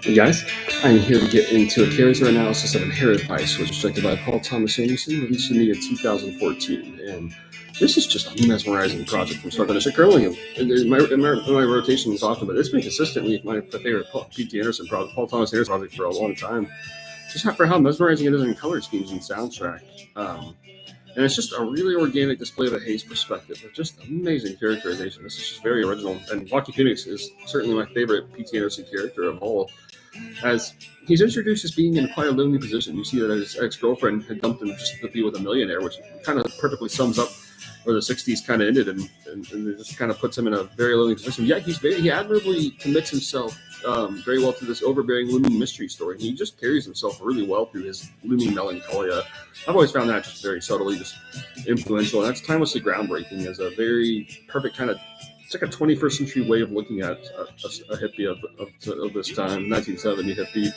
Hey guys, I'm here to get into a character analysis of Inherent Vice, which was directed by Paul Thomas Anderson, released in the year 2014. And this is just a mesmerizing project from start to finish. Currently, in my rotation is often, but it's been consistently my favorite P.T. Anderson project, Paul Thomas Anderson project for a long time. Just for how mesmerizing it is in color schemes and soundtrack. Um, and it's just a really organic display of a Hayes perspective with just amazing characterization. This is just very original. And Joaquin Phoenix is certainly my favorite P.T. Anderson character of all, as he's introduced as being in quite a lonely position. You see that his ex-girlfriend had dumped him just to be with a millionaire, which kind of perfectly sums up where the 60s kind of ended, and it just kind of puts him in a very lonely position. Yet he admirably commits himself very well to this overbearing looming mystery story. He just carries himself really well through his looming melancholia. I've always found that just very subtly just influential, and that's timelessly groundbreaking as a very perfect kind of, it's like a 21st century way of looking at a hippie of this time, 1970 hippie.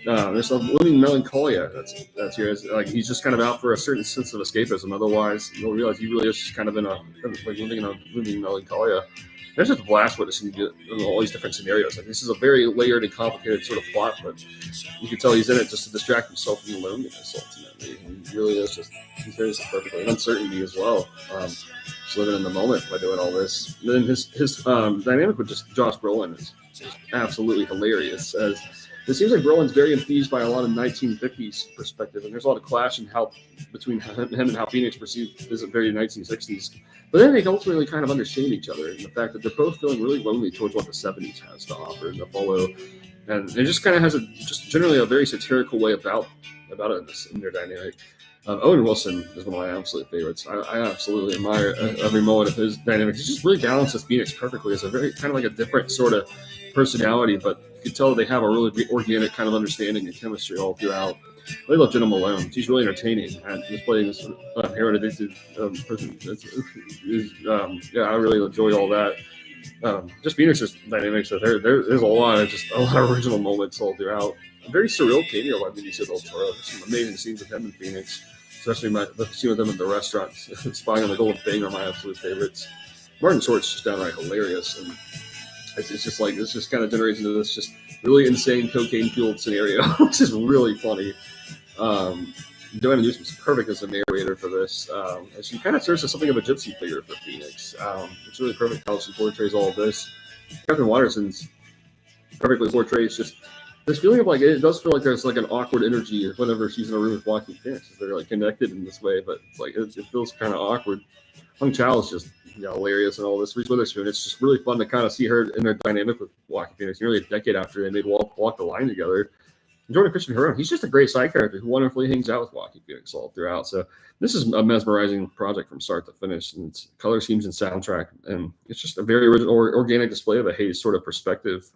There's a looming melancholia that's here. Like he's just kind of out for a certain sense of escapism. Otherwise, you'll realize he really is just kind of in a like living in a looming melancholia. There's just a blast witnessing all these different scenarios. Like this is a very layered and complicated sort of plot, but you can tell he's in it just to distract himself from the loneliness. Ultimately, he really is just he carries it perfectly, and uncertainty as well. Just living in the moment by doing all this. And then his dynamic with just Josh Brolin is absolutely hilarious. As it seems like Brolin's very infused by a lot of 1950s perspective, and there's a lot of clash in how between him and how Phoenix perceived this very 1960s. But then they ultimately kind of understand each other in the fact that they're both feeling really lonely towards what the 70s has to offer and to follow. And it just kind of has just generally a very satirical way about it in their dynamic. Owen Wilson is one of my absolute favorites. I absolutely admire every moment of his dynamics. He just really balances Phoenix perfectly as a very kind of like a different sort of personality, but you can tell they have a really organic kind of understanding and chemistry all throughout. I really love Jenna Malone. She's really entertaining, and he's playing this heroin addicted person. Yeah, I really enjoy all that. Just Phoenix's dynamics. There's a lot of original moments all throughout. A very surreal cameo by Benicio del Toro. There's some amazing scenes with him in Phoenix, especially the scene with them in the restaurant, spying on the Golden Thing, are my absolute favorites. Martin Short's just downright hilarious, and it's just like this just kind of generates into this just really insane cocaine fueled scenario, which is really funny. Joanna Newsom's perfect as a narrator for this. And she kind of serves as something of a gypsy figure for Phoenix. It's really perfect how she portrays all of this. Catherine Watterson's perfectly portrays just this feeling of like, it does feel like there's like an awkward energy whenever she's in a room with Joaquin Phoenix. They're like connected in this way, but it's like it feels kind of awkward. Hung Chow is just hilarious and all this. Reese Witherspoon, it's just really fun to kind of see her in their dynamic with Joaquin Phoenix nearly a decade after they made Walk the Line together. And Jordan Christian Herrera, he's just a great side character who wonderfully hangs out with Joaquin Phoenix all throughout. So this is a mesmerizing project from start to finish, and it's color schemes and soundtrack, and it's just a very original, organic display of a Hayes sort of perspective